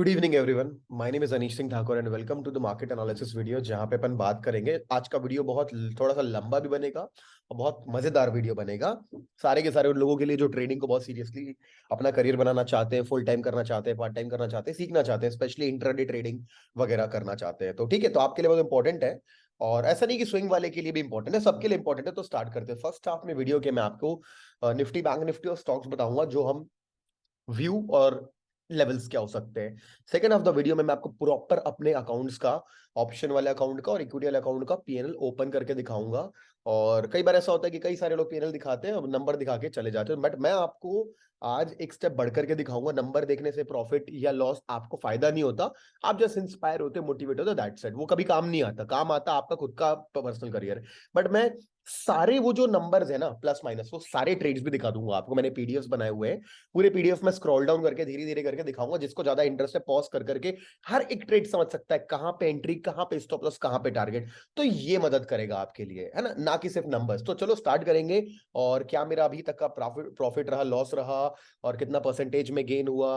Good evening everyone. My name is Anish Singh Thakur and welcome to the market analysis video, जहां पे अपन बात करेंगे। आज का वीडियो बहुत थोड़ा सा लंबा भी बनेगा और बहुत मजेदार वीडियो बनेगा सारे के सारे उन लोगों के लिए जो ट्रेडिंग को बहुत सीरियसली अपना करियर बनाना चाहते हैं, फुल टाइम करना चाहते हैं, पार्ट टाइम करना चाहते हैं, सीखना चाहते हैं, स्पेशली इंट्राडे ट्रेडिंग वगैरह करना चाहते हैं। तो ठीक है, तो आपके लिए बहुत इंपॉर्टेंट है और ऐसा नहीं कि स्विंग वाले के लिए भी इंपॉर्टेंट है, सबके लिए इंपॉर्टेंट है। तो स्टार्ट करते हैं। फर्स्ट हाफ में वीडियो के मैं आपको निफ्टी, बैंक निफ्टी और स्टॉक्स बताऊंगा जो हम व्यू और लेवल्स क्या हो सकते हैं। सेकंड ऑफ द वीडियो में मैं आपको प्रॉपर अपने अकाउंट्स का, ऑप्शन वाले अकाउंट का और इक्विटी वाले अकाउंट का पीएनएल ओपन करके दिखाऊंगा। और कई बार ऐसा होता है कि कई सारे लोग पीएनएल दिखाते हैं और नंबर दिखा के चले जाते हैं, बट मैं आपको आज एक स्टेप बढ़कर के दिखाऊंगा। नंबर देखने से प्रॉफिट या लॉस आपको फायदा नहीं होता, आप जस्ट इंस्पायर होते, मोटिवेट होते, दैट्स इट। वो कभी काम नहीं आता, काम आता आपका खुद का पर्सनल करियर। बट मैं सारे वो जो नंबर्स है ना, प्लस माइनस, वो सारे ट्रेड्स भी दिखा दूंगा आपको। मैंने पीडीएफ बनाए हुए हैं, पूरे पीडीएफ में स्क्रॉल डाउन करके धीरे धीरे करके दिखाऊंगा। जिसको ज्यादा इंटरेस्ट है पॉज कर करके हर एक ट्रेड समझ सकता है, कहां पे एंट्री, कहां पे स्टॉप लॉस, कहां पे टारगेट। तो ये मदद करेगा आपके लिए, है ना कि सिर्फ नंबर्स। तो चलो स्टार्ट करेंगे। और क्या मेरा अभी तक का प्रॉफिट रहा, लॉस रहा, और कितना परसेंटेज में गेन हुआ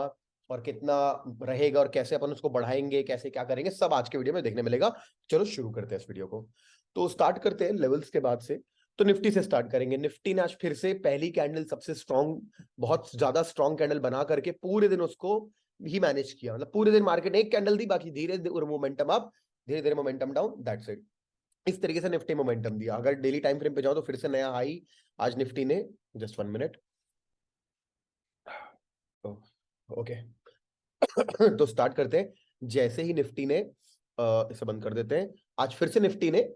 और कितना रहेगा, और कैसे अपन उसको बढ़ाएंगे, कैसे क्या करेंगे, सब आज के वीडियो में देखने मिलेगा। चलो शुरू करते हैं इस वीडियो को। तो स्टार्ट करते हैं लेवल्स के बाद से। तो निफ्टी से स्टार्ट करेंगे। निफ्टी ने आज फिर से पहली कैंडल सबसे स्ट्रॉन्ग, बहुत ज्यादा स्ट्रॉन्ग कैंडल बना करके पूरे दिन उसको ही मैनेज किया। मतलब पूरे दिन मार्केट ने एक कैंडल दी, बाकी धीरे धीरे मोमेंटम अप, धीरे धीरे मोमेंटम डाउन, दैट्स इट। इस तरीके से निफ्टी मोमेंटम दिया। अगर डेली टाइम फ्रेम पे जाओ तो फिर से नया हाई आज निफ्टी ने, जस्ट 1 मिनट, ओके। तो स्टार्ट करते हैं। जैसे ही निफ्टी ने इसे बंद कर देते हैं। आज फिर से निफ्टी ने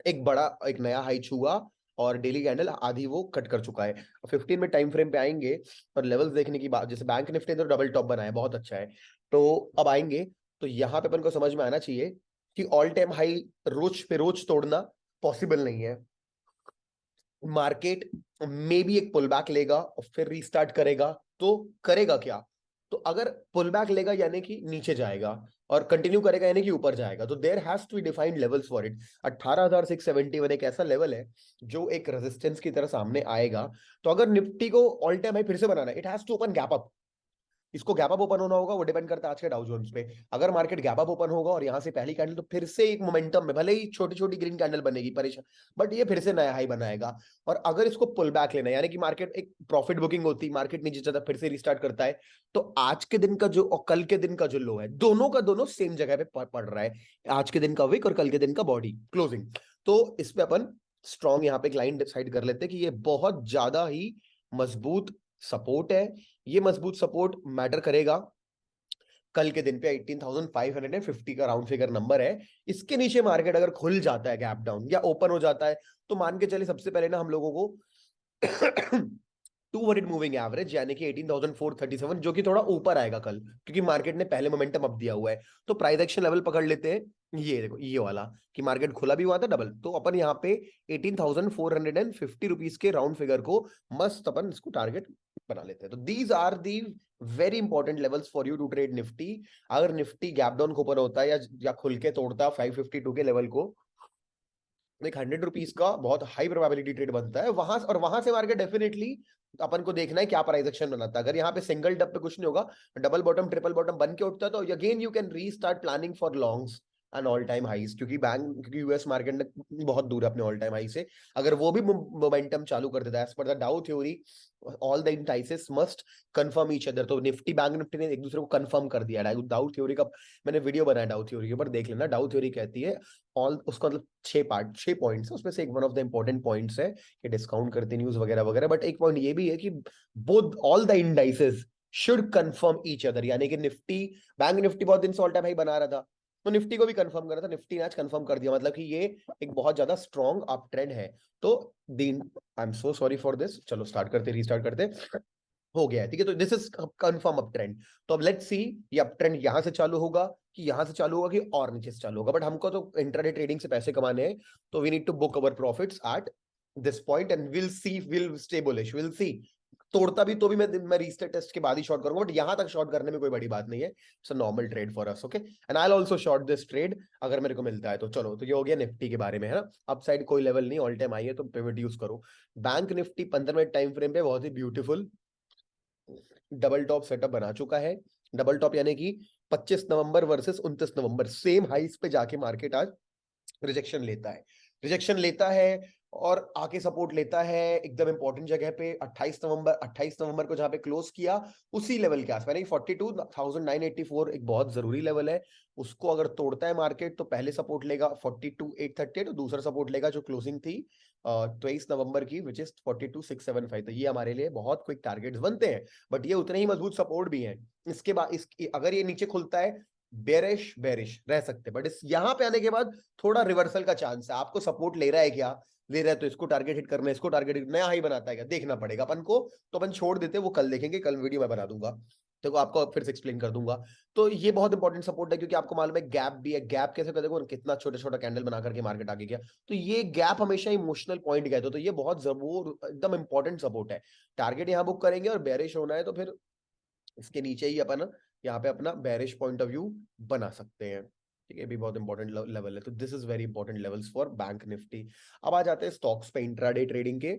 एक बड़ा, एक नया हाई छुआ और डेली कैंडल आधी वो कट कर चुका है। 15 में टाइम फ्रेम पे आएंगे और लेवल्स देखने की बात, जैसे बैंक निफ्टी ने तो डबल टॉप बनाया, बहुत अच्छा है। तो अब आएंगे तो यहां पे अपन को समझ में आना चाहिए कि ऑल टाइम हाई रोज पे रोज तोड़ना पॉसिबल नहीं है। मार्केट में भी एक पुल बैक लेगा और फिर रीस्टार्ट करेगा। तो करेगा क्या? तो अगर पुल बैक लेगा यानी कि नीचे जाएगा, और कंटिन्यू करेगा यानी कि ऊपर जाएगा। तो there has to be defined levels for it. 18,671 एक ऐसा लेवल है जो एक रेजिस्टेंस की तरह सामने आएगा। तो अगर निफ्टी को ऑल टाइम हाई फिर से बनाना है, it has to open gap up. इसको गैप अप ओपन होना होगा, वो डिपेंड करता है आज के डाउ जोन्स पे। अगर मार्केट गैप अप ओपन होगा और यहां से पहली कैंडल, तो फिर से एक मोमेंटम में, भले ही छोटी छोटी ग्रीन कैंडल बनेगी, परेशान, बट ये फिर से नया हाई बनाएगा। और अगर इसको पुल बैक लेना है, यानी कि मार्केट एक प्रॉफिट बुकिंग होती है, मार्केट नीचे जाता फिर से रिस्टार्ट करता है, तो आज के दिन का जो और कल के दिन का जो लो है, दोनों का दोनों सेम जगह पे पड़ रहा है। आज के दिन का विक और कल के दिन का बॉडी क्लोजिंग। तो इस पे अपन स्ट्रॉन्ग यहाँ पे एक लाइन डिसाइड कर लेते हैं कि ये बहुत ज्यादा ही मजबूत सपोर्ट है। ये मजबूत सपोर्ट मैटर करेगा कल के दिन पे। 18,550 का राउंड फिगर नंबर है। इसके नीचे मार्केट अगर खुल जाता है, गैप डाउन या ओपन हो जाता है, तो मान के चलिए सबसे पहले ना हम लोगों को 2 मिनट मूविंग एवरेज यानी कि 18,437, जो कि थोड़ा ऊपर आएगा कल, क्योंकि मार्केट ने पहले मोमेंटम अप दिया हुआ है। तो प्राइस एक्शन लेवल पकड़ लेते हैं। ये देखो, ये वाला, कि मार्केट खुला भी हुआ था डबल, तो अपन यहाँ पे 18,450 के राउंड फिगर को मस्त अपन इसको टारगेट बना लेते हैं। तो these are the very important levels for you to trade Nifty. अगर निफ्टी गैप डाउन को ऊपर होता है या खुल के तोड़ता है 552 के लेवल को, एक 100 रुपीज का बहुत हाई प्रोबेबिलिटी ट्रेड बनता है वहां, और वहां से मार्केट डेफिनेटली अपन को देखना है क्या प्राइस एक्शन बनाता है। अगर यहाँ पे सिंगल डब पे कुछ नहीं होगा, डबल बॉटम ट्रिपल बॉटम बन के उठता है, तो again you can restart planning for longs and all time highs, क्योंकि यूएस मार्केट ने बहुत दूर है अपने ऑल टाइम हाई से। अगर वो भी मोमेंटम चालू कर देता है as per the Dow theory, all the indices must confirm each other. तो निफ्टी बैंक निफ्टी ने एक दूसरे को कंफर्म कर दिया। डाउ थ्योरी का मैंने वीडियो बनाया, डाउ थ्योरी के ऊपर देख लेना। डाउ थ्योरी कहती है ऑल, उसका मतलब 6 पॉइंट्स है, उसमें से एक one of the important points है कि डिस्काउंट करते न्यूज वगैरह वगैरह। बट एक पॉइंट ये भी है कि both all the indices should confirm each other, यानी कि निफ्टी, बैंक निफ्टी बहुत दिन से ऑल टाइम हाई बना रहा था, तो निफ्टी को भी कंफर्म करा था, निफ्टी ने आज कंफर्म कर दिया, मतलब कि ये एक बहुत ज्यादा स्ट्रॉन्ग अप ट्रेंड है। तो दिन, I am so sorry for this. चलो स्टार्ट करते, रीस्टार्ट करते, हो गया है, ठीक है। तो this is confirm up trend. तो अब लेट्स सी ये अप ट्रेंड यहां से चालू होगा कि यहां से चालू होगा कि और नीचे से चालू होगा। बट हमको तो इंट्राडे ट्रेडिंग से पैसे कमाने हैं, तो we need to book our profits at this point and will see, will stay bullish, will see. तोड़ता भी तो भी मैं रीस्टेट टेस्ट के बाद ही शॉर्ट करूंगा, बट यहां तक शॉर्ट करने में कोई बड़ी बात नहीं है। It's a normal trade for us, okay. And I will also short this trade अगर मेरे को मिलता है तो। चलो, तो ये हो गया निफ्टी के बारे में, है ना। अप साइड कोई लेवल नहीं, ऑल टाइम आई है, तो पिवट यूज करो। Bank Nifty 15 minute time frame पे बहुत ही ब्यूटीफुल डबल टॉप सेटअप बना चुका है। डबल टॉप यानी कि 25 नवंबर वर्सेस 29 नवंबर सेम हाइस पे जाके मार्केट आज रिजेक्शन लेता है और आके सपोर्ट लेता है एकदम इंपॉर्टेंट जगह पे 28 नवंबर को जहां पे क्लोज किया उसी लेवल के आसपास, यानी 42,984 एक बहुत जरूरी लेवल है। उसको अगर तोड़ता है मार्केट तो पहले सपोर्ट लेगा 42,838 और दूसरा सपोर्ट लेगा जो क्लोजिंग थी 23 नवंबर की विच इज 42,675। तो ये हमारे लिए बहुत क्विक टारगेट्स बनते हैं, बट ये उतने ही मजबूत सपोर्ट भी हैं। इसके बाद अगर ये नीचे खुलता है बेरिश बेरिश रह सकते, बट इस यहां पे आने के बाद थोड़ा रिवर्सल का चांस है। आपको सपोर्ट ले रहा है क्या, ले रहा है तो इसको टारगेट हिट करना है, इसको टारगेट नया हाई बनाता है क्या, देखना पड़ेगा अपन को। तो अपन छोड़ देते, वो कल देखेंगे, कल वीडियो मैं बना दूंगा तो आपको फिर से एक्सप्लेन कर दूंगा। तो ये बहुत इंपॉर्टेंट सपोर्ट है क्योंकि आपको मालूम है गैप भी है। गैप कैसे कर देखो कितना छोटा छोटा कैंडल बना करके मार्केट आगे गया, तो ये गैप हमेशा इमोशनल पॉइंट गया तो ये बहुत जरूर एकदम इंपॉर्टेंट सपोर्ट है। टारगेट यहाँ बुक करेंगे और बेरिश होना है तो फिर इसके नीचे ही अपन यहाँ पे अपना बेरिश पॉइंट ऑफ व्यू बना सकते हैं। ठीक है, भी बहुत इंपॉर्टेंट लेवल है। तो this is very important levels for bank Nifty. अब आ जाते हैं स्टॉक्स पे इंट्राडे ट्रेडिंग के।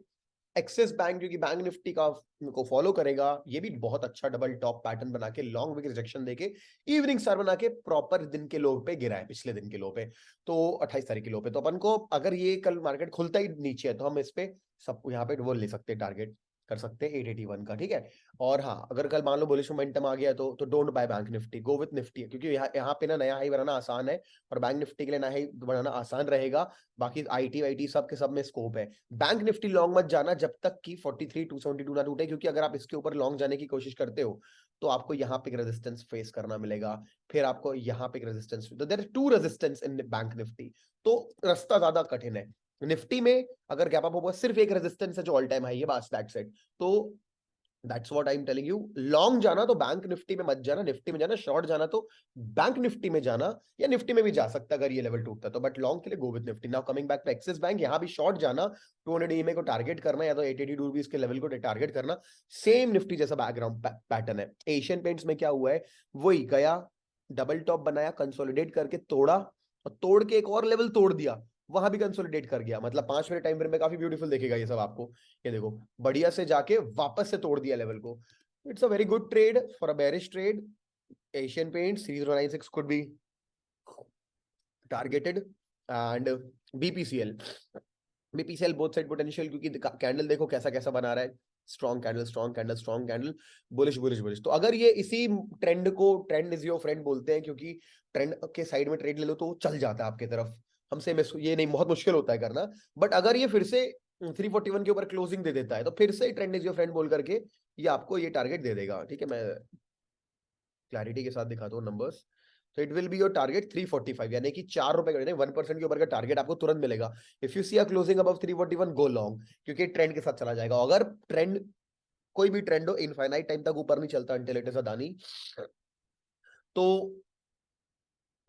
एक्सिस बैंक जो कि बैंक निफ्टी का को फॉलो करेगा, ये भी बहुत अच्छा डबल टॉप पैटर्न बना के लॉन्ग विक रिजेक्शन देके इवनिंग स्टार बना के प्रॉपर दिन के लो पे गिरा है, पिछले दिन के लो पे, तो 28 तारीख के लो पे। तो अपन को अगर ये कल मार्केट खुलता ही नीचे है तो हम इस पे सब यहाँ पे वो ले सकते हैं, टारगेट कर सकते हैं 881 का। ठीक है, और हाँ अगर कल मान लो बुलिश मोमेंटम आ गया तो don't by bank Nifty, go with Nifty, क्योंकि यहाँ पे ना नया हाई बनाना आसान है और बैंक निफ्टी के लिए नया हाई बनाना आसान रहेगा। बाकी आईटी वाईटी सब के सब में स्कोप है। बैंक निफ्टी लॉन्ग मत जाना जब तक कि 43,272 ना टूटे, क्योंकि अगर आप इसके ऊपर लॉन्ग जाने की कोशिश करते हो तो आपको यहाँ पे रेजिस्टेंस फेस करना मिलेगा, फिर आपको यहाँ पे रेजिस्टेंस, तो there are two resistance in bank Nifty, तो रास्ता ज्यादा कठिन है। निफ्टी में अगर गैप अप होगा सिर्फ एक रेजिस्टेंस है जो ऑल टाइम हाई है, बस दैट्स इट। तो that's what I am telling you, long जाना तो बैंक निफ्टी में मत जाना, निफ्टी में जाना, शॉर्ट जाना तो बैंक निफ्टी में जाना, या निफ्टी में भी जा सकता है अगर ये लेवल टूटता तो, बट लॉन्ग के लिए go with Nifty. Now coming back to Axis bank, यहां भी शॉर्ट जाना, 200 ईएमए को टारगेट करना या तो 882 रुपीस के लेवल को टारगेट करना, सेम निफ्टी जैसा बैकग्राउंड पैटर्न है। एशियन पेंट्स में क्या हुआ है, वही गया डबल टॉप बनाया, कंसोलिडेट करके तोड़ा और तोड़ के एक और लेवल तोड़ दिया, वहां भी कंसोलिडेट कर गया। मतलब 5 मिनट टाइम फ्रेम में काफी ब्यूटीफुल देखेगा ये सब आपको। ये देखो बढ़िया से जाके वापस से तोड़ दिया लेवल को। It's a very good trade for a bearish trade. Asian paint 3096 could be targeted and BPCL, BPCL both side potential, क्योंकि कैंडल देखो कैसा कैसा बना रहा है, strong candle strong candle strong candle, bullish bullish bullish. तो अगर ये इसी ट्रेंड को ट्रेंड इज योर फ्रेंड बोलते हैं, क्योंकि ट्रेंड के साइड में ट्रेड ले लो तो वो चल जाता है आपकी तरफ। हमसे ये नहीं, बहुत मुश्किल होता है करना, बट अगर ये फिर से 341 के ऊपर क्लोजिंग दे देता है तो फिर से ट्रेंड इज योर फ्रेंड बोल करके ये आपको ये टारगेट दे देगा। ठीक है, मैं क्लैरिटी के साथ दिखाता हूँ नंबर्स। तो it will be your target 345, यानी कि 4 रुपए का 1% के ऊपर का टारगेट आपको तुरंत मिलेगा। If you see a closing above 341 go long, क्योंकि ट्रेंड के साथ चला जाएगा। अगर ट्रेंड कोई भी ट्रेंड हो इनफाइनाइट टाइम तक ऊपर नहीं चलता अंटिल इट इज अदानी, तो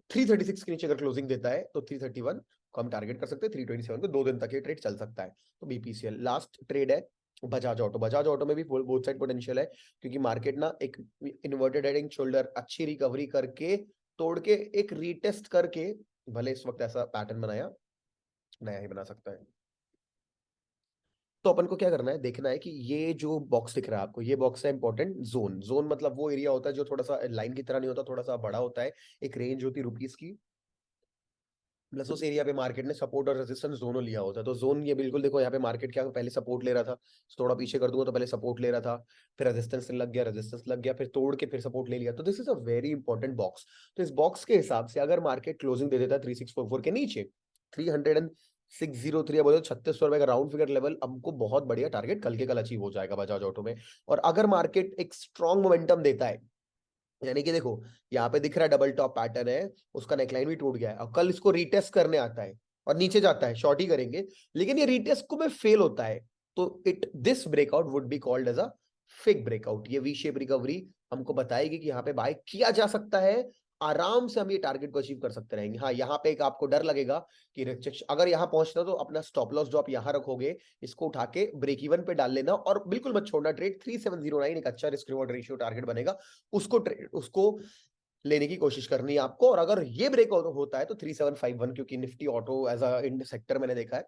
336 के नीचे अगर क्लोजिंग देता है तो 331 को हम टारगेट कर सकते हैं, 327 को 2 दिन तक ये ट्रेड चल सकता है। तो बीपीसीएल लास्ट ट्रेड है बजाज ऑटो। बजाज ऑटो में भी बोथ साइड पोटेंशियल है, क्योंकि मार्केट ना एक इन्वर्टेड हेड एंड शोल्डर अच्छी रिकवरी करके तोड़ के एक रीटेस्ट करके, भले इस वक्त ऐसा पैटर्न बनाया, नया ही बना सकता है। तो अपन को क्या करना है, देखना है कि ये जो बॉक्स दिख रहा है आपको, ये बॉक्स है इंपॉर्टेंट जोन। जोन मतलब वो एरिया होता है जो थोड़ा सा लाइन की तरह नहीं होता, थोड़ा सा बड़ा होता है, एक रेंज होती है रुपीस की, प्लस उस एरिया पे मार्केट ने सपोर्ट और रेजिस्टेंस दोनों लिया होता है। तो जोन ये बिल्कुल देखो, यहाँ पे मार्केट क्या पहले सपोर्ट ले रहा था, थोड़ा पीछे कर दूंगा तो पहले सपोर्ट ले रहा था, फिर रेजिस्टेंस लग गया, रेजिस्टेंस लग गया, फिर तोड़ के फिर सपोर्ट ले लिया। तो this is a very important box. तो इस बॉक्स के हिसाब से अगर मार्केट क्लोजिंग दे देता है 3644 के नीचे, 30603 बोले 3600 रुपए का राउंड फिगर लेवल, हमको बहुत बढ़िया टारगेट कल के कल अचीव हो जाएगा बजाज ऑटो में। और अगर मार्केट एक स्ट्रॉन्ग मोमेंटम देता है, यानी कि देखो यहाँ पे दिख रहा है डबल टॉप पैटर्न है, उसका नेकलाइन भी टूट गया है, और कल इसको रीटेस्ट करने आता है और नीचे जाता है, शॉर्ट ही करेंगे, लेकिन ये रीटेस्ट को में फेल होता है तो it this breakout would be called as a fig breakout. ये वी शेप रिकवरी हमको बताएगी कि यहाँ पे बाय किया जा सकता है, आराम से हम ये टारगेट को अचीव कर सकते रहेंगे। हाँ यहाँ पे एक आपको डर लगेगा कि रिजेक्शन अगर यहाँ पहुंचता तो अपना स्टॉप लॉस जो आप यहाँ रखोगे इसको उठा के ब्रेक इवन पे डाल लेना, और बिल्कुल मत छोड़ना ट्रेड। 3709 एक अच्छा रिस्क रिवॉर्ड रेशियो टारगेट बनेगा, उसको लेने की कोशिश करनी है आपको। और अगर ये ब्रेक होता है तो 3751, क्योंकि Nifty auto as a in sector मैंने देखा है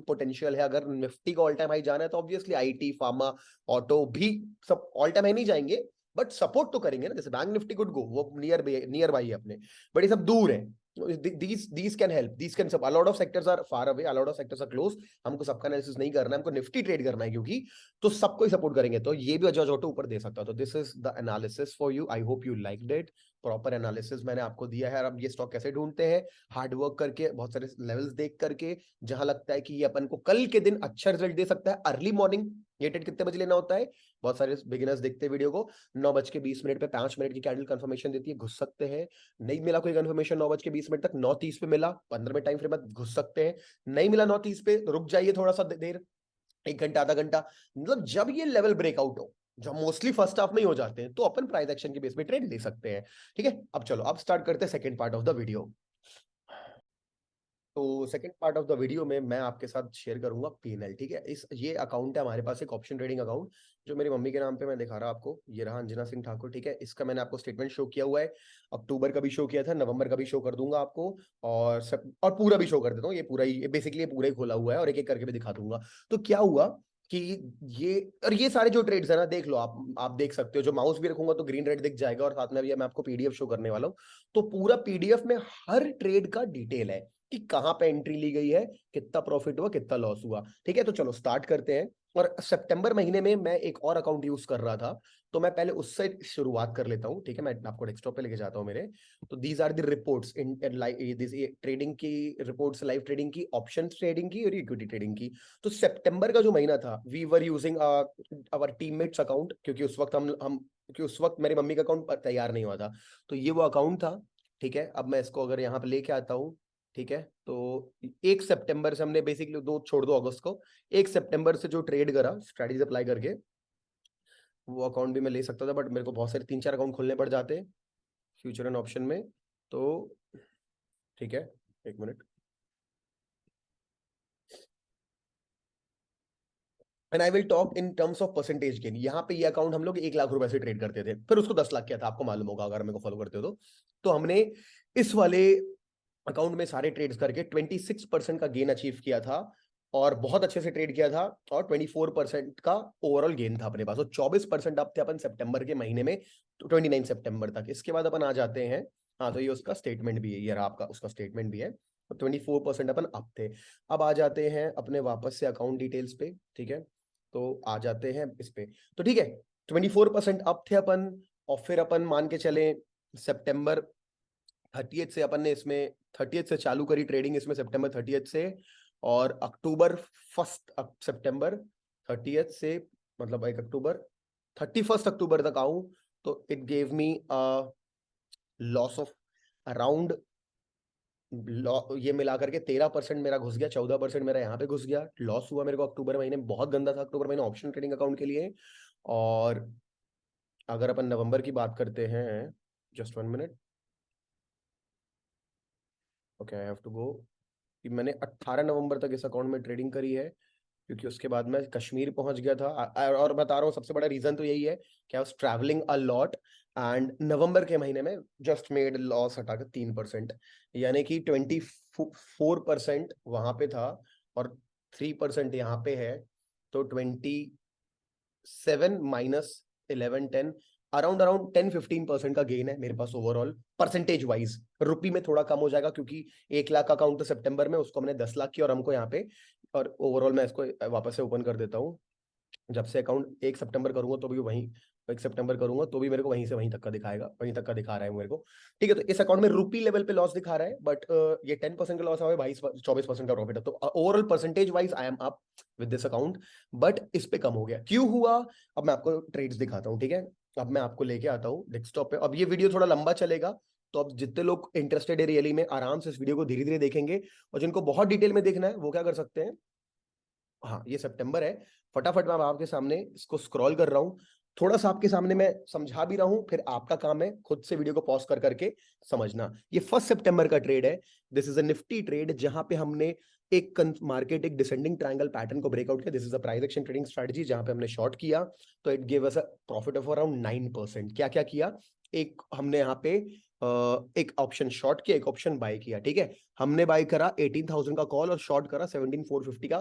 पोटेंशियल है। अगर निफ्टी का ऑल टाइम हाई जाना है तो ऑब्वियसली आईटी फार्मा ऑटो भी सब ऑल टाइम हाई नहीं जाएंगे, बट सपोर्ट तो करेंगे ना, जैसे बैंक निफ्टी कुड गो, वो नियर बाई है अपने, बट ये सब दूर है। these can help, these can a lot of sectors are far away, a lot of sectors are close। हमको सबका एनालिसिस नहीं करना है, हमको निफ्टी ट्रेड करना है, क्योंकि तो सबको ही सपोर्ट करेंगे, तो ये भी अजय जोटो ऊपर दे सकता है। तो this is the analysis for you, I hope you liked it. Proper analysis मैंने आपको दिया है। और अब ये स्टॉक कैसे ढूंढते हैं, हार्ड वर्क करके, बहुत सारे लेवल्स देख करके, जहां लगता है कि ये अपन को कल के दिन अच्छा रिजल्ट दे सकता है। अर्ली मॉर्निंग ये ट्रेड कितने बजे लेना होता है, बहुत सारे बिगिनर्स देखते हैं वीडियो को, 9:20 पे 5 मिनट की कैंडल कंफर्मेशन देती है, घुस सकते हैं। नहीं मिला कोई कंफर्मेशन 9:20 तक, 9:30 पे मिला, 15 मिनट टाइम फ्रेम बाद घुस सकते हैं। नहीं मिला 9:30 पे, रुक जाइए थोड़ा सा देर, 1 घंटा आधा घंटा, मतलब जब ये लेवल ब्रेकआउट हो, जो मोस्टली फर्स्ट हाफ में ही हो जाते हैं, तो अपन प्राइस एक्शन के बेस पे ट्रेड ले सकते हैं। ठीक है, अब चलो अब स्टार्ट करते हैं second part of the video. तो second part of the video में मैं आपके साथ शेयर करूंगा पीएनएल। ठीक है, इस ये अकाउंट है हमारे पास, एक ऑप्शन ट्रेडिंग अकाउंट, जो मेरी मम्मी के नाम पे मैं दिखा रहा आपको, ये रहा अंजना सिंह ठाकुर। ठीक है, इसका मैंने आपको स्टेटमेंट शो किया हुआ है, अक्टूबर का भी शो किया था, नवंबर का भी शो कर दूंगा आपको, और पूरा भी शो कर देता हूँ। ये पूरा ही बेसिकली ये पूरा ही खोला हुआ है, और एक एक करके भी दिखा दूंगा। तो क्या हुआ कि ये, और ये सारे जो ट्रेड्स है ना, देख लो आप देख सकते हो, जो माउस भी रखूंगा तो ग्रीन रेड दिख जाएगा, और साथ में भी मैं आपको पीडीएफ शो करने वाला हूँ। तो पूरा पीडीएफ में हर ट्रेड का डिटेल है कि कहां पे एंट्री ली गई है, कितना प्रॉफिट हुआ, कितना लॉस हुआ। ठीक है, तो चलो स्टार्ट करते हैं। और सितंबर महीने में मैं एक और अकाउंट यूज कर रहा था, तो मैं पहले उससे शुरुआत कर लेता हूं। ठीक है, मैं आपको डेस्कटॉप पे लेके जाता हूं मेरे। तो these are the reports in this trading की रिपोर्ट्स, लाइव ट्रेडिंग की, ऑप्शन ट्रेडिंग की और इक्विटी ट्रेडिंग की। तो सितंबर का जो महीना था, we were using our teammates account, क्योंकि उस वक्त हम क्योंकि उस वक्त मेरी मम्मी का अकाउंट तैयार नहीं हुआ था, तो ये वो अकाउंट था। ठीक है, अब मैं इसको अगर यहाँ पे लेके आता हूँ, ठीक है, तो 1 सितंबर से हमने बेसिकली, दो छोड़ दो अगस्त को, 1 सितंबर से जो ट्रेड करा स्ट्रेटजी अप्लाई करके, वो अकाउंट भी मैं ले सकता था, बट मेरे को बहुत सारे 3-4 अकाउंट खोलने पड़ जाते फ्यूचर एंड ऑप्शन में। तो ठीक है, 1 minute. And I will talk in terms of percentage gain. यहाँ पे ये अकाउंट हम लोग 1 लाख रुपए से ट्रेड करते थे, फिर उसको 10 लाख किया था, आपको मालूम होगा अगर मेरे को फॉलो करते हो तो हमने इस वाले अकाउंट में सारे ट्रेड्स करके 26% का गेन अचीव किया था, और बहुत अच्छे से ट्रेड किया था, और 24% का ओवरऑल गेन था अपने पास, और 24% अप थे अपन सितंबर के महीने में, तो 29 सितंबर तक। इसके बाद अपन आ जाते हैं, हाँ, तो ये उसका स्टेटमेंट भी है, ये रहा आपका, उसका स्टेटमेंट भी है। तो 24% अपन अप थे। अब आ जाते हैं अपने वापस से अकाउंट डिटेल्स पे। ठीक है, तो आ जाते हैं इस पे। तो ठीक है, 24% अप थे अपन, और फिर अपन मान के चले सितंबर 30 से अपन ने इसमें 30 से चालू करी ट्रेडिंग इसमें, सितंबर 30 से, और अक्टूबर 1 सितंबर 30 से, मतलब 1 अक्टूबर, 31 अक्टूबर तक आऊं, तो it gave me loss of around, ये मिला करके 13% मेरा घुस गया, 14% मेरा यहाँ पे घुस गया, लॉस हुआ मेरे को अक्टूबर महीने में, बहुत गंदा था अक्टूबर महीने ऑप्शन ट्रेडिंग अकाउंट के लिए। और अगर अपन नवंबर की बात करते हैं, just 1 minute, okay I have to go, कि मैंने 18 नवंबर तक इस अकाउंट में ट्रेडिंग करी है, क्योंकि उसके बाद मैं कश्मीर पहुंच गया था। और बता रहा हूँ, सबसे बड़ा रीजन तो यही है कि I was travelling a lot, and November के महीने में जस्ट मेड लॉस हटाकर 3%, यानी कि 24% वहां पे था, और 3% यहाँ पे है, तो 27 - 11 10, अराउंड अराउंड 10-15% का गेन है मेरे पास ओवरऑल, परसेंटेज वाइज। रुपी में थोड़ा कम हो जाएगा, क्योंकि 1 लाख का अकाउंट तो सितंबर में, उसको हमने 10 लाख किया, और हमको यहाँ पे, और ओवरऑल मैं इसको वापस से ओपन कर देता हूँ। जब से अकाउंट 1 सितंबर करूंगा तो भी वहीं, 1 सितंबर करूंगा तो भी मेरे को वहीं से वहीं तक का दिखाएगा, वहीं तक का दिखा रहा है मेरे को। ठीक है, तो इस अकाउंट में रुपी लेवल पे लॉस दिखा रहा है, बट ये 10% का लॉस है, 22-24% का प्रॉफिट है, तो overall percentage wise I am up with this account. But इस पे कम हो गया, क्यों हुआ, अब मैं आपको ट्रेड्स दिखाता हूँ। ठीक है, अब मैं आपको लेके आता हूँ डेस्कटॉप पे। अब ये वीडियो थोड़ा लंबा चलेगा, तो अब जितने लोग इंटरेस्टेड है रियली में, आराम से इस वीडियो को धीरे धीरे देखेंगे, और जिनको बहुत डिटेल में देखना है वो क्या कर सकते हैं, हाँ, ये सितंबर है, फटाफट मैं आपके सामने इसको स्क्रॉल कर रहा हूँ, थोड़ा सा आपके सामने मैं समझा भी रहा हूँ, फिर आपका काम है खुद से वीडियो को पॉज कर करके समझना। ये 1 सितंबर का ट्रेड है, this is a Nifty trade, जहां पे हमने एक मार्केट, एक डिसेंडिंग ट्रायंगल पैटर्न को ब्रेकआउट किया। This is a price action trading strategy, जहां पे हमने शॉर्ट किया, तो it give us a profit of around 9%। क्या क्या किया, एक हमने यहाँ पे एक ऑप्शन शॉर्ट किया, एक ऑप्शन बाय किया। ठीक है, हमने बाय करा 18,000 का कॉल, और शॉर्ट करा 17,450 का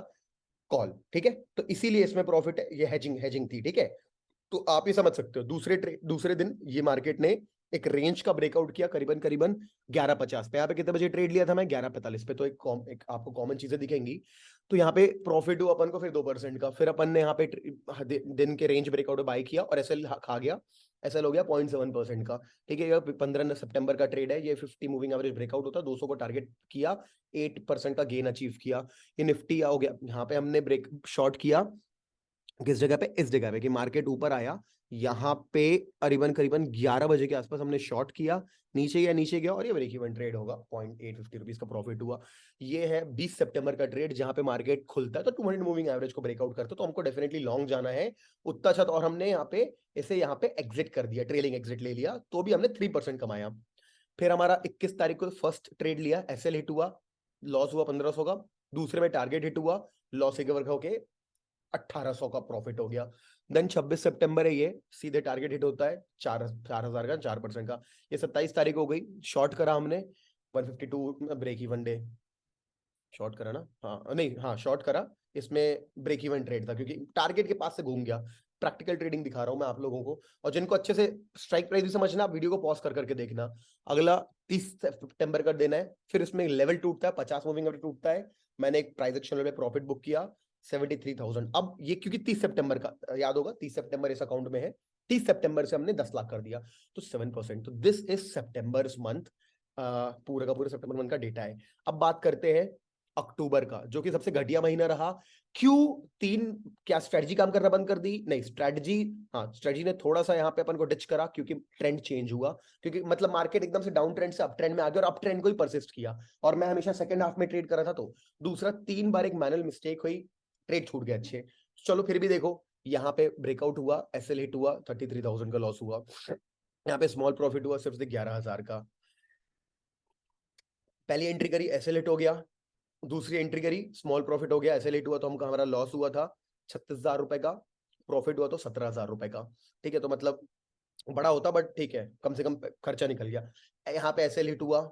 कॉल। ठीक है, तो इसीलिए इसमें प्रॉफिट है, ये हेजिंग हेजिंग थी। ठीक है, तो आप ये समझ सकते हो दूसरे दिन ये मार्केट ने एक रेंज का ब्रेकआउट किया करीबन करीबन 11:50 पे। यहाँ पे कितने बजे ट्रेड लिया था मैं? 11:45 पे। तो एक आपको कॉमन चीजें दिखेंगी। तो यहाँ पे प्रॉफिट हुआ अपन को फिर 2% का। फिर अपन ने यहाँ पे दिन के रेंज ब्रेकआउट बाय किया और एसएल खा गया। एसएल हो गया 0.7% का। ठीक है, ये 15 सितंबर का ट्रेड है। ये 50 मूविंग एवरेज ब्रेकआउट होता है, 200 को टारगेट किया, 8% का गेन अचीव किया। ये निफ्टी हो गया। यहाँ पे हमने ब्रेक शॉर्ट किया किस जगह पे? इस जगह पे कि मार्केट ऊपर आया, यहाँ पे करीबन करीबन 11 बजे के आसपास हमने शॉर्ट किया, नीचे गया और ये ब्रेक इवन ट्रेड होगा, 0.850 रुपीज का प्रॉफिट हुआ। ये है 20 सितंबर का ट्रेड, जहां पे मार्केट खुलता है तो 200 मूविंग एवरेज को ब्रेकआउट करता है, तो हमको डेफिनेटली लॉन्ग जाना है उतना अच्छा। और हमने यहाँ पे इसे यहाँ पे एग्जिट कर दिया, ट्रेलिंग एग्जिट ले लिया, तो भी हमने 3% कमाया। फिर हमारा 21 तारीख को फर्स्ट ट्रेड लिया, एसएल हिट हुआ, लॉस हुआ 1500 का। दूसरे में टारगेट हिट हुआ, लॉस रिकवर होके 1800 का प्रॉफिट हो गया। देन 26 सितंबर है, ये सीधे टारगेट हिट होता है 4,000 का, 4% का। ये 27 तारीख हो गई, शॉर्ट करा हमने 152 ब्रेक इवन डे, शॉर्ट करा ना? हाँ नहीं, हाँ शॉर्ट करा। इसमें ब्रेक इवन ट्रेड था क्योंकि टारगेट के पास से घूम गया। प्रैक्टिकल ट्रेडिंग दिखा रहा हूं मैं आप लोगों को, और जिनको अच्छे से स्ट्राइक प्राइस भी समझना, आप वीडियो को पॉज कर करके देखना। अगला 30 सितंबर का दिन है, फिर इसमें लेवल टूटता है, 50 मूविंग एवरेज टूटता है। मैंने एक प्राइस एक्शन में प्रॉफिट बुक किया 73,000। अब ये क्योंकि 30 सितंबर का याद होगा, 30 सितंबर इस अकाउंट में है, 30 सितंबर से हमने 10 लाख कर दिया, तो 7%। तो दिस इज सितंबर मंथ, पूरा का पूरा सितंबर मंथ का डेटा है। अब बात करते हैं अक्टूबर का, जो कि सबसे घटिया महीना रहा। Q3 क्या स्ट्रेटजी काम करना बंद कर दी? नहीं, स्ट्रेटजी, हाँ स्ट्रेटजी ने थोड़ा सा यहाँ पे अपन को डिच करा क्योंकि ट्रेंड चेंज हुआ, क्योंकि मतलब मार्केट एकदम से डाउन ट्रेंड से अप ट्रेंड में आ गया और अप ट्रेंड को ही परसिस्ट किया, और मैं हमेशा सेकंड हाफ में ट्रेड कर रहा था। तो दूसरा 3 बार एक मैनुअल मिस्टेक हुई, ट्रेड छूट गए अच्छे। चलो फिर भी देखो, यहाँ पे ब्रेकआउट हुआ, एसएल हिट हुआ, 33,000 का लॉस हुआ। यहाँ पे स्मॉल प्रॉफिट हुआ सिर्फ 11,000 का। पहली एंट्री करी, एसएल हिट हो गया, दूसरी एंट्री करी, स्मॉल प्रॉफिट हो गया, ऐसे लेट हुआ तो हमको, हमारा लॉस हुआ था 36,000 रुपए का, प्रॉफिट हुआ तो 17,000 रुपए का। ठीक है, तो मतलब बड़ा होता बट ठीक है, कम से कम खर्चा निकल गया। यहाँ पे ऐसे हिट हुआ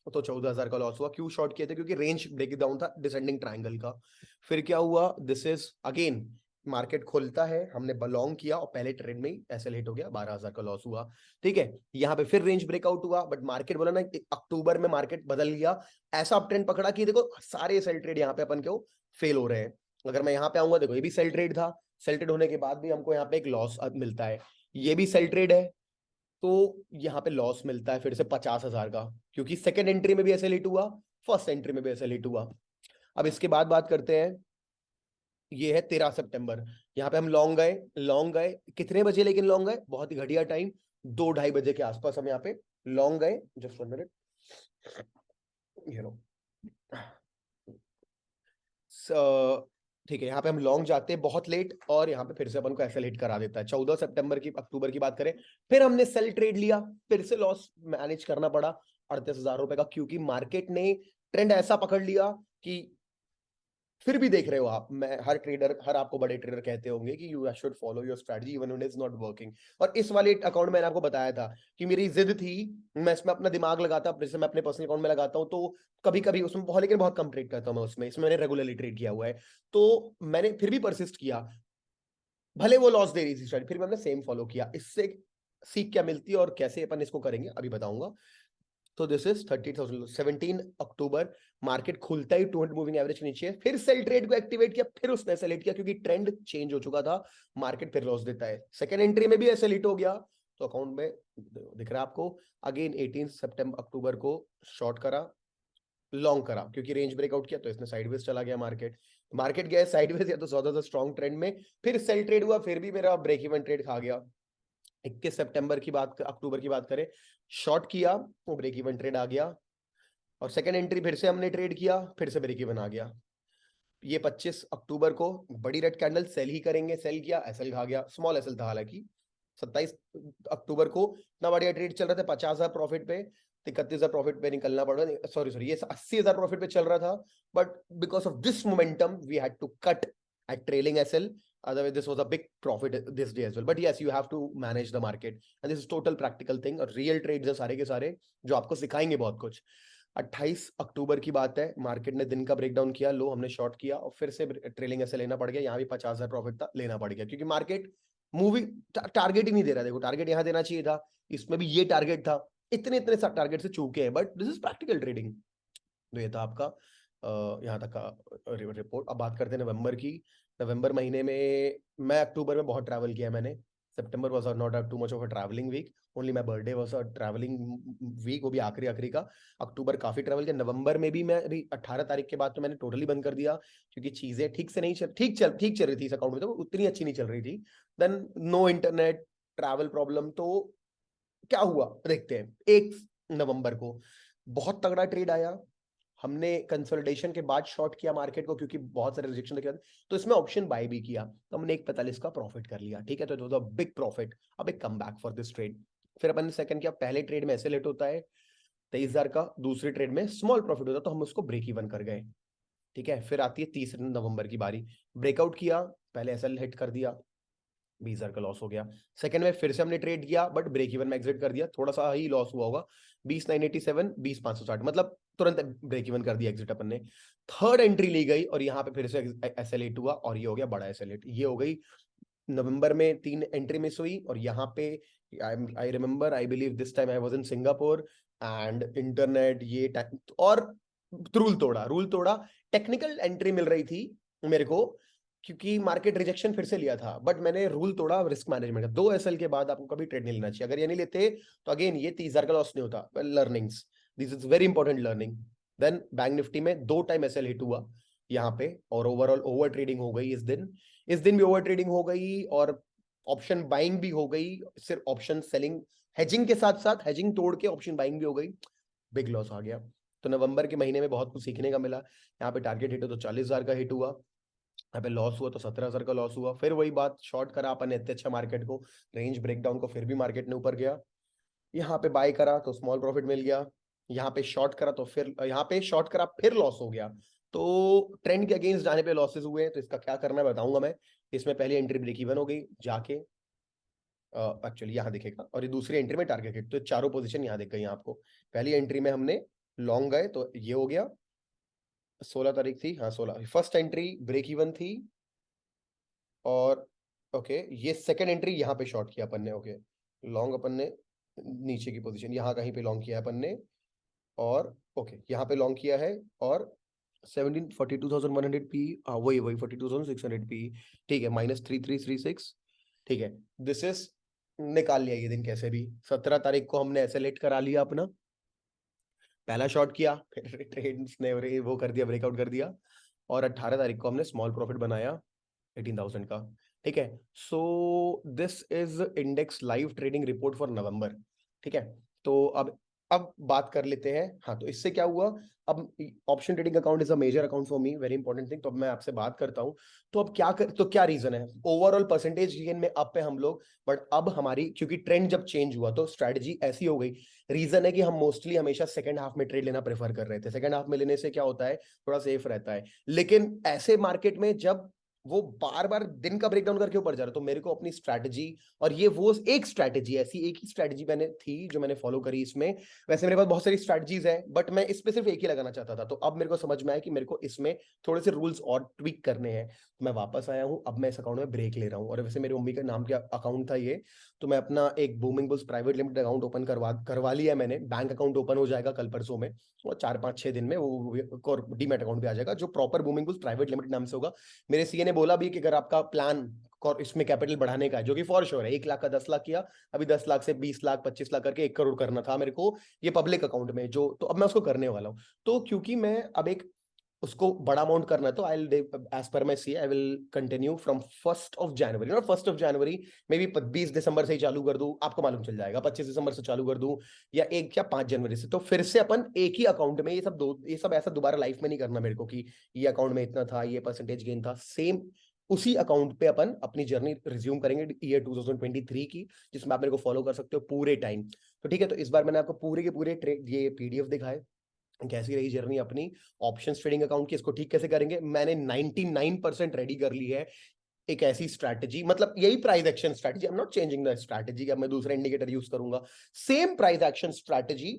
तो 14,000 का लॉस हुआ। क्यों शॉर्ट किए थे? क्योंकि रेंज ब्रेक डाउन था डिसेंडिंग ट्रायंगल का। फिर क्या हुआ? दिस इज अगेन, मार्केट खुलता है, हमने बलॉन्ग किया और पहले ट्रेड में ही ऐसे हिट हो गया, 12,000 का लॉस हुआ। ठीक है, यहाँ पे फिर रेंज ब्रेकआउट हुआ, बट मार्केट बोला ना, अक्टूबर में मार्केट बदल गया, ऐसा अप ट्रेंड पकड़ा कि देखो सारे सेल ट्रेड यहाँ पे अपन को फेल हो रहे हैं। अगर मैं यहाँ पे आऊंगा, देखो ये भी सेल ट्रेड था, सेल ट्रेड होने के बाद भी हमको यहाँ पे एक लॉस मिलता है। ये भी सेल ट्रेड है, तो यहाँ पे लॉस मिलता है फिर से 50,000 का, क्योंकि सेकेंड एंट्री में भी ऐसे लेट हुआ, फर्स्ट एंट्री में भी ऐसे लेट हुआ। अब इसके बाद बात करते हैं, ये है 13 सितंबर। यहाँ पे हम लॉन्ग गए कितने बजे? लेकिन लॉन्ग गए बहुत ही घटिया टाइम, 2-2:30 बजे के आसपास हम यहाँ पे लॉन्ग गए। जस्ट 1 मिनट, ये लो। ठीक है, यहाँ पे हम लॉन्ग जाते हैं बहुत लेट, और यहाँ पे फिर से अपन को ऐसे हिट करा देता है। 14 सितंबर की, अक्टूबर की बात करें, फिर हमने सेल ट्रेड लिया, फिर से लॉस मैनेज करना पड़ा 38,000 रुपए का, क्योंकि मार्केट ने ट्रेंड ऐसा पकड़ लिया कि, फिर भी देख रहे हो आप, मैं हर आपको बड़े ट्रेडर कहते होंगे कि you should follow your strategy even when it's not working. और इस वाले अकाउंट मैंने आपको बताया था कि मेरी जिद थी, मैं इसमें अपना दिमाग लगाता, जैसे मैं अपने पर्सनल अकाउंट में लगाता हूँ, तो कभी कभी उसमें बहुत, लेकिन बहुत कम ट्रेड करता हूँ मैं उसमें, इसमें मैंने रेगुलरली ट्रेड किया हुआ है, तो मैंने फिर भी परसिस्ट किया, भले वो लॉस दे रही थी स्ट्रेटजी, फिर भी हमने सेम फॉलो किया। इससे सीख क्या मिलती है और कैसे अपन इसको करेंगे अभी बताऊंगा। तो दिस इज 30,000। 17 अक्टूबर मार्केट खुलता ही 200 मूविंग एवरेज के नीचे, फिर सेल ट्रेड को एक्टिवेट किया, फिर उसने सेलेक्ट किया क्योंकि ट्रेंड चेंज हो चुका था, मार्केट फिर लॉस देता है। सेकंड एंट्री में भी ऐसे लिट हो गया, तो अकाउंट में दिख रहा है आपको। अगेन 18 सितंबर अक्टूबर को शॉर्ट करा, लॉन्ग करा, क्योंकि रेंज ब्रेकआउट किया तो इसने साइडवेज चला गया, मार्केट गया साइडवेज या तो ज्यादा स्ट्रॉन्ग ट्रेंड में, फिर सेल ट्रेड हुआ, फिर भी मेरा ब्रेक इवन ट्रेड खा गया। 21 सितंबर की बात, अक्टूबर की बात करें, शॉर्ट किया वो ब्रेक इवन ट्रेड आ गया, और सेकंड एंट्री फिर से हमने ट्रेड किया, फिर से ब्रेक इवन आ गया। ये 25 अक्टूबर को बड़ी रेड कैंडल सेल ही करेंगे, सेल किया, एसएल खा गया, स्मॉल एसएल था हालांकि। 27 अक्टूबर को इतना बढ़िया ट्रेड चल रहा था, 50,000 प्रॉफिट पे, 31,000 प्रॉफिट पे निकलना पड़ रहा, सॉरी ये 80,000 प्रॉफिट पे चल रहा था, but because of this momentum we had to cut at trailing SL. Otherwise, this was a big profit this day as well. But yes, you have to manage the market, and this is total practical thing. और real trades है सारे के सारे, जो आपको सिखाएंगे बहुत कुछ। 28 अक्टूबर की बात है, मार्केट ने दिन का ब्रेकडाउन किया, लो हमने शॉर्ट किया और फिर से ट्रेलिंग ऐसे लेना पड़ गया, यहाँ भी 50,000 प्रॉफिट था, लेना पड़ गया, क्योंकि मार्केट मूवी टारगेट ही नहीं दे रहा। देखो टारगेट यहाँ देना चाहिए था, इसमें भी ये टारगेट था, इतने इतने टारगेट से चूके हैं, but this is practical trading. तो ये था आपका यहाँ तक का रिपोर्ट। अब बात करते हैं नवंबर की। नवंबर महीने में मैं अक्टूबर में बहुत ट्रैवल किया मैंने। September was not too much of a travelling week, only my birthday was a travelling week, वो भी आखिरी आखिरी का। अक्टूबर काफी ट्रैवल किया। नवंबर में भी मैं अभी 18 तारीख के बाद तो मैंने टोटली बंद कर दिया, क्योंकि चीजें ठीक से नहीं ठीक चल रही थी इस अकाउंट में, तो उतनी अच्छी नहीं चल रही थी। Then no internet, travel problem, तो क्या हुआ देखते हैं। 1 नवंबर को बहुत तगड़ा ट्रेड आया, हमने कंसोलिडेशन के बाद शॉर्ट किया मार्केट को, क्योंकि बहुत सारे रिजेक्शन के बाद, तो इसमें ऑप्शन बाय भी किया, तो हमने 1.45 का प्रॉफिट कर लिया। ठीक है, तो इट बिग प्रॉफिट। अब एक come back for this trade. फिर अपन ने सेकंड किया, पहले ट्रेड में ऐसे लेट होता है 23,000 का, दूसरे ट्रेड में स्मॉल प्रॉफिट होता है, तो हम उसको ब्रेक इवन कर गए। ठीक है, फिर आती है 30 नवंबर की बारी, ब्रेकआउट किया, पहले ऐसा हिट कर दिया, 20,000 का लॉस हो गया। सेकंड में फिर से हमने ट्रेड किया, बट ब्रेक इवन में एग्जिट कर दिया, थोड़ा सा ही लॉस हुआ होगा, 20,987, 20,560, मतलब तुरंत ब्रेक इवन कर दिया एग्जिट अपन ने। थर्ड एंट्री ली गई और यहाँ पे फिर से एसएलएट हुआ, और ये हो गया बड़ा एसएलएट। ये हो गई नवंबर में 3 एंट्री मिस हुई, और यहाँ पे I remember, I believe this time I was in Singapore, and internet ये और रूल तोड़ा। टेक्निकल एंट्री मिल रही थी मेरे को, क्योंकि मार्केट रिजेक्शन फिर से लिया था, बट मैंने रूल तोड़ा रिस्क मैनेजमेंट का। 2 SL के बाद आपको कभी ट्रेड नहीं लेना चाहिए, अगर ये नहीं लेते तो अगेन ये 30,000 का लॉस नहीं होता। Learnings, this is very important learning. Then bank Nifty में 2 टाइम SL हिट हुआ यहाँ पे, और ओवरऑल ओवर ट्रेडिंग हो गई इस दिन भी ओवर ट्रेडिंग हो गई, और ऑप्शन बाइंग भी हो गई, सिर्फ ऑप्शन सेलिंग हेजिंग के साथ साथ, हेजिंग तोड़ के ऑप्शन बाइंग भी हो गई, बिग लॉस आ गया। तो नवंबर के महीने में बहुत कुछ सीखने का मिला। यहाँ पे टारगेट हिट हो तो 40,000 का हिट हुआ, यहाँ पे लॉस हुआ तो 17,000 का लॉस हुआ। फिर वही बात, शॉर्ट करा अपन ने इतने अच्छा मार्केट को, रेंज ब्रेकडाउन को, फिर भी मार्केट ने ऊपर गया। यहाँ पे बाय करा तो स्मॉल प्रॉफिट मिल गया, यहाँ पे शॉर्ट करा तो फिर यहाँ पे शॉर्ट करा फिर लॉस हो गया। तो ट्रेंड के अगेंस्ट जाने पे लॉसेस हुए, तो इसका क्या करना है बताऊंगा मैं। इसमें पहली एंट्री ब्रेक इवन हो गई जाके, एक्चुअली यहाँ दिखेगा, और ये दूसरी एंट्री में टारगेट हिट, तो चारों पोजीशन यहाँ दिख गई आपको। पहली एंट्री में हमने लॉन्ग गए तो ये हो गया, 16 तारीख थी, हाँ 16, फर्स्ट एंट्री ब्रेक इवन थी, और ओके ये सेकंड एंट्री यहाँ पे शॉर्ट किया अपन ने। ओके, लॉन्ग अपन ने नीचे की पोजीशन यहाँ कहीं पे लॉन्ग किया है अपन ने, और ओके यहाँ पे लॉन्ग किया है, और 42,100 पी, हाँ वही वही 42,600 पी। ठीक है, -3336। ठीक है, दिस इज निकाल लिया ये दिन कैसे भी। 17 तारीख को हमने ऐसे लेट करा लिया अपना, पहला शॉर्ट किया, फिर ट्रेड्स ने वो कर दिया, ब्रेकआउट कर दिया, और 18 तारीख को हमने स्मॉल प्रॉफिट बनाया 18,000 का। ठीक है, so this is index live trading report for नवंबर। ठीक है, तो अब बात कर लेते हैं। हाँ, तो इससे क्या हुआ, अब option trading account is a major account for me, very important thing. तो अब मैं आपसे बात करता हूं, तो अब क्या रीजन है। ओवरऑल परसेंटेज गेन में अप पे हम लोग, बट अब हमारी क्योंकि ट्रेंड जब चेंज हुआ तो स्ट्रैटेजी ऐसी हो गई। रीजन है कि हम मोस्टली हमेशा सेकंड हाफ में ट्रेड लेना प्रेफर कर रहे थे। सेकंड हाफ में लेने से क्या होता है, थोड़ा सेफ रहता है। लेकिन ऐसे मार्केट में जब वो बार बार दिन का ब्रेकडाउन करके ऊपर जा रहा, तो मेरे को अपनी स्ट्रैटेजी, और ये वो एक स्ट्रैटेजी, ऐसी एक ही स्ट्रैटेजी मैंने थी जो मैंने फॉलो करी इसमें। वैसे मेरे पास बहुत सारी स्ट्रैटेजीज है, बट मैं इस पे सिर्फ एक ही लगाना चाहता था। तो अब मेरे को समझ में आया कि मेरे को इसमें थोड़े से रूल्स और ट्विक करने हैं। तो मैं वापस आया हूँ, अब मैं इस अकाउंट में ब्रेक ले रहा हूँ। और वैसे मेरी मम्मी के नाम का अकाउंट था ये, तो मैं अपना एक booming bulls private limited account open करवा लिया मैंने। बैंक अकाउंट ओपन हो जाएगा कल परसों में, और 4-5-6 दिन में वो डीमैट अकाउंट भी आ जाएगा, जो proper booming bulls private limited नाम से होगा। मेरे सीए ने बोला भी कि अगर आपका प्लान इसमें कैपिटल बढ़ाने का है, जो कि फॉर श्योर है, 1 लाख का 10 लाख किया, अभी 10 लाख से 20 लाख 25 लाख करके 1 करोड़ करना था मेरे को ये पब्लिक अकाउंट में, जो तो अब मैं उसको करने वाला हूँ। तो क्योंकि मैं अब एक उसको बड़ा अमाउंट करना है, तो I as per my see I will continue from 1 January, not 1 January, may be 20 December से ही चालू कर दूं, आपको मालूम चल जाएगा, 25 दिसंबर से चालू कर दूं, या 1 या 5 जनवरी से। तो फिर से अपन एक ही अकाउंट में ये सब ऐसा दोबारा लाइफ में नहीं करना मेरे को, कि ये अकाउंट में इतना था, ये परसेंटेज गेन था। सेम उसी अकाउंट पे अपन अपनी जर्नी रिज्यूम करेंगे ईयर 2023 की, जिसमें आप मेरे को फॉलो कर सकते हो पूरे टाइम। तो ठीक है, तो इस बार मैंने आपको पूरे के पूरे ये पीडीएफ दिखाए, कैसी रही जर्नी अपनी ऑप्शंस ट्रेडिंग अकाउंट की, इसको ठीक कैसे करेंगे। मैंने 99% रेडी कर ली है एक ऐसी स्ट्रैटेजी, मतलब यही price action strategy, I am not changing the strategy, अब मैं दूसरा इंडिकेटर यूज करूंगा। Same price action strategy,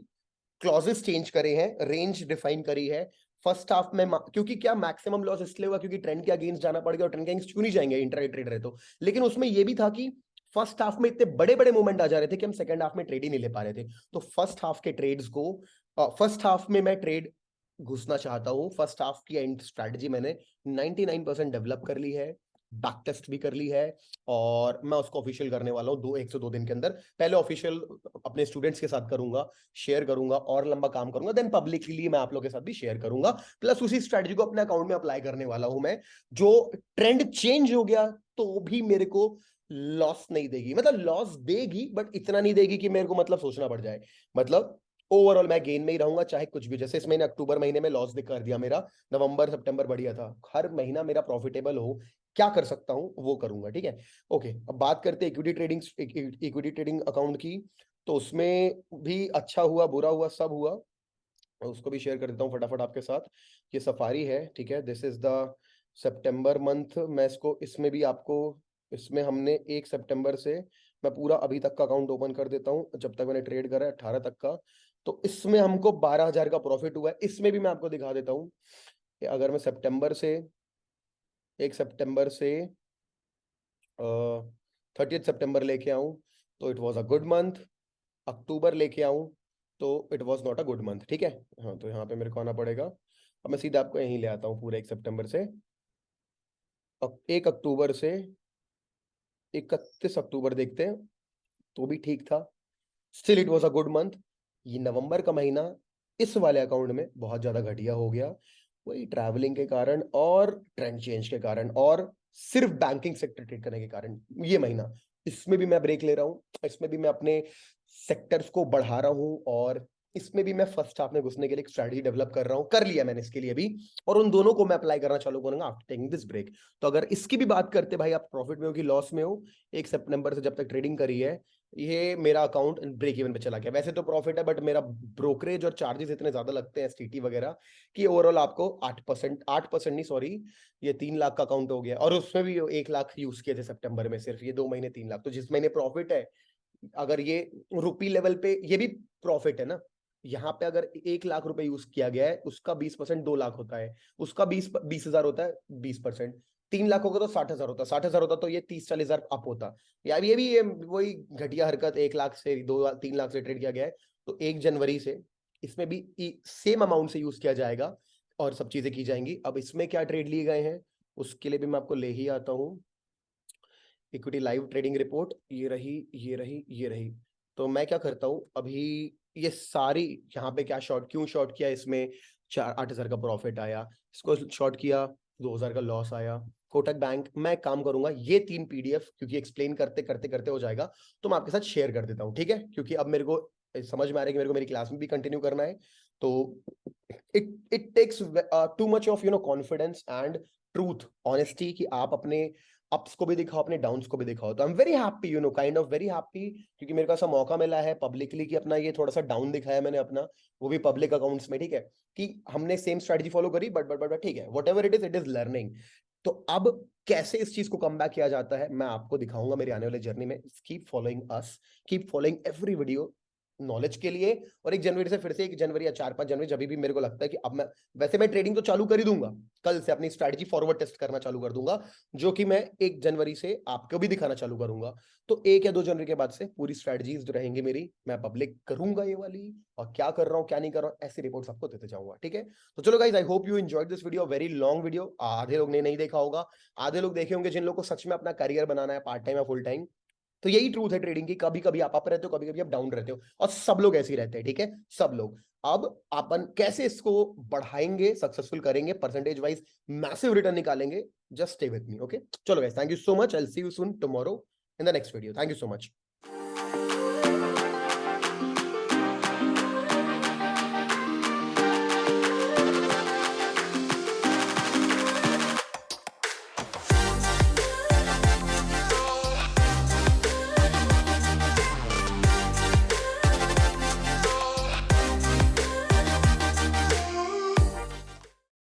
clauses change करे हैं, रेंज डिफाइन करी है, फर्स्ट हाफ में क्योंकि क्या मैक्सिमम लॉस इसलिए हुआ क्योंकि ट्रेंड के अगेंस्ट जाना पड़ गया और ट्रेंड के अगेंस्ट क्यों नहीं जाएंगे इंट्राडे ट्रेडर है तो। लेकिन उसमें ये भी था कि फर्स्ट हाफ में इतने बड़े बड़े मूवमेंट आ जा रहे थे कि हम सेकंड हाफ में ट्रेड ही नहीं ले पा रहे थे। तो फर्स्ट हाफ के ट्रेड्स को फर्स्ट हाफ में मैं ट्रेड घुसना चाहता हूं। फर्स्ट हाफ की एंड स्ट्रैटेजी मैंने 99% डेवलप कर ली है, बैक टेस्ट भी कर ली है और मैं उसको ऑफिशियल करने वाला हूँ 1 से 2 दिन के अंदर। पहले ऑफिशियल अपने स्टूडेंट्स के साथ करूंगा, शेयर करूंगा और लंबा काम करूंगा, देन पब्लिकली मैं आप लोगों के साथ भी शेयर करूंगा। प्लस उसी स्ट्रैटेजी को अपने अकाउंट में अप्लाई करने वाला हूं मैं, जो ट्रेंड चेंज हो गया तो भी मेरे को लॉस नहीं देगी। मतलब लॉस देगी बट इतना नहीं देगी कि मेरे को मतलब सोचना पड़ जाए। मतलब ओवरऑल मैं गेन में ही रहूंगा चाहे कुछ भी। जैसे इस महीने अक्टूबर महीने में लॉस कर दिया मेरा, नवंबर सितंबर बढ़िया था, हर महीना मेरा प्रॉफिटेबल हो, क्या कर सकता हूं वो करूंगा। ठीक है, ओके। अब बात करते हैं इक्विटी ट्रेडिंग अकाउंट की। तो उसमें भी अच्छा हुआ बुरा हुआ सब हुआ, उसको भी शेयर कर देता हूँ फटाफट आपके साथ। ये सफारी है, ठीक है, this is the September month. मैं इसको इसमें भी आपको, इसमें हमने 1 सितंबर से, मैं पूरा अभी तक का अकाउंट ओपन कर देता हूँ जब तक मैंने ट्रेड करा है 18 तक का। तो इसमें हमको 12,000 का प्रॉफिट हुआ है। इसमें भी मैं आपको दिखा देता हूँ कि अगर मैं 1 सितंबर से 30 सितंबर लेके आऊं तो it was a good month. अक्टूबर लेके आऊं तो it was not a good month. ठीक है, हाँ, तो यहाँ पे मेरे को आना पड़ेगा। अब मैं सीधा आपको यहीं ले आता हूँ पूरे 1 सितंबर से। अब 1 अक्टूबर से 31 अक्टूबर देखते हैं तो भी ठीक था, still it was a good month. ये नवंबर का महीना इस वाले अकाउंट में बहुत ज्यादा घटिया हो गया, वही ट्रैवलिंग के कारण और ट्रेंड चेंज के कारण और सिर्फ बैंकिंग सेक्टर ट्रेड करने के कारण। ये महीना इसमें भी मैं ब्रेक ले रहा हूँ, इसमें भी मैं अपने सेक्टर्स को बढ़ा रहा हूँ और इसमें भी मैं फर्स्ट हाफ में घुसने के लिए एक स्ट्रैटेजी डेवलप कर रहा हूँ, कर लिया मैंने इसके लिए भी। और उन दोनों को मैं अप्लाई करना चालू करूंगा आफ्टर टेकिंग दिस ब्रेक। तो अगर इसकी भी बात करते भाई, आप प्रॉफिट में हो कि लॉस में हो, 1 सितंबर से जब तक ट्रेडिंग करी है ये मेरा अकाउंट ब्रेक इवन पे चला गया। वैसे तो प्रॉफिट है बट मेरा ब्रोकरेज और चार्जेस इतने ज्यादा लगते हैं एसटीटी वगैरह कि ओवरऑल आपको 8% नहीं सॉरी, ये 3 लाख का अकाउंट हो गया और उसमें भी 1 लाख यूज किए थे सितंबर में, सिर्फ ये 2 महीने 3 लाख। तो जिस महीने प्रॉफिट है, अगर ये रुपी लेवल पे ये भी प्रॉफिट है ना, यहाँ पे अगर 1 लाख रुपए यूज किया गया है उसका 20% 2 लाख होता है, उसका 20 हजार होता है 20%। 3 लाख होगा तो 60 हजार होता, 60 हजार होता तो ये 30-40 हजार अप होता। यार ये भी ये वही घटिया हरकत, 1 लाख से 2-3 लाख से ट्रेड किया गया है। तो 1 जनवरी से इसमें भी सेम अमाउंट से यूज किया जाएगा और सब चीजें की जाएंगी। अब इसमें क्या ट्रेड लिए गए हैं उसके लिए भी मैं आपको ले ही आता हूँ। इक्विटी लाइव ट्रेडिंग रिपोर्ट ये रही, ये रही, ये रही। तो मैं क्या करता हूं अभी, ये सारी यहाँ पे क्या शॉर्ट क्यों शॉर्ट किया, इसमें 8,000 का प्रॉफिट आया, इसको शॉर्ट किया 2,000 का लॉस आया। कोटक बैंक, मैं काम करूंगा ये 3 PDF क्योंकि एक्सप्लेन करते करते करते हो जाएगा तो मैं आपके साथ शेयर कर देता हूँ। ठीक है, क्योंकि अब मेरे को समझ में आ रहा है कि मेरे को मेरी क्लास में भी कंटिन्यू करना है। तो it takes too much of confidence and truth honesty कि आप अपने अप्स को भी दिखाओ अपने डाउन्स को भी दिखाओ। तो I am very happy kind of very happy क्योंकि मेरे को ऐसा मौका मिला है पब्लिकली कि अपना ये थोड़ा सा डाउन दिखाया मैंने अपना, वो भी पब्लिक अकाउंट्स में। ठीक है, कि हमने सेम स्ट्रेटजी फॉलो करी बट ठीक है, what ever it is learning. तो अब कैसे इस चीज को कम बैक किया जाता है मैं आपको दिखाऊंगा मेरी आने वाले जर्नी में। Keep following us, keep following every video knowledge के लिए। और 1 जनवरी से फिर से 1 जनवरी या 4-5 जनवरी जब भी मेरे को लगता है कि अब मैं, वैसे मैं ट्रेडिंग तो चालू कर ही दूंगा, कल से अपनी स्ट्रैटेजी फॉरवर्ड टेस्ट करना चालू कर दूंगा जो कि मैं 1 जनवरी से आपको भी दिखाना चालू करूंगा। तो 1 या 2 जनवरी के बाद से पूरी स्ट्रैटेजीज जो रहेंगी मेरी मैं पब्लिक करूंगा ये वाली, और क्या कर रहा हूँ क्या नहीं कर रहा हूँ ऐसी रिपोर्ट्स आपको देते जाऊंगा। ठीक है, तो चलो guys, I hope you enjoyed this video, very long video. आधे लोग ने नहीं देखा होगा, आधे लोग देखे होंगे जिन लोगों को सच में अपना करियर बनाना है पार्ट टाइम या फुल टाइम। तो यही ट्रूथ है ट्रेडिंग की, कभी कभी आप अप रहते हो कभी कभी आप डाउन रहते हो और सब लोग ऐसे ही रहते हैं। ठीक है, सब लोग। अब अपन कैसे इसको बढ़ाएंगे, सक्सेसफुल करेंगे, परसेंटेज वाइज मैसिव रिटर्न निकालेंगे, just stay with me. Okay, चलो guys, thank you so much, I will see you soon tomorrow in the next video. Thank you so much.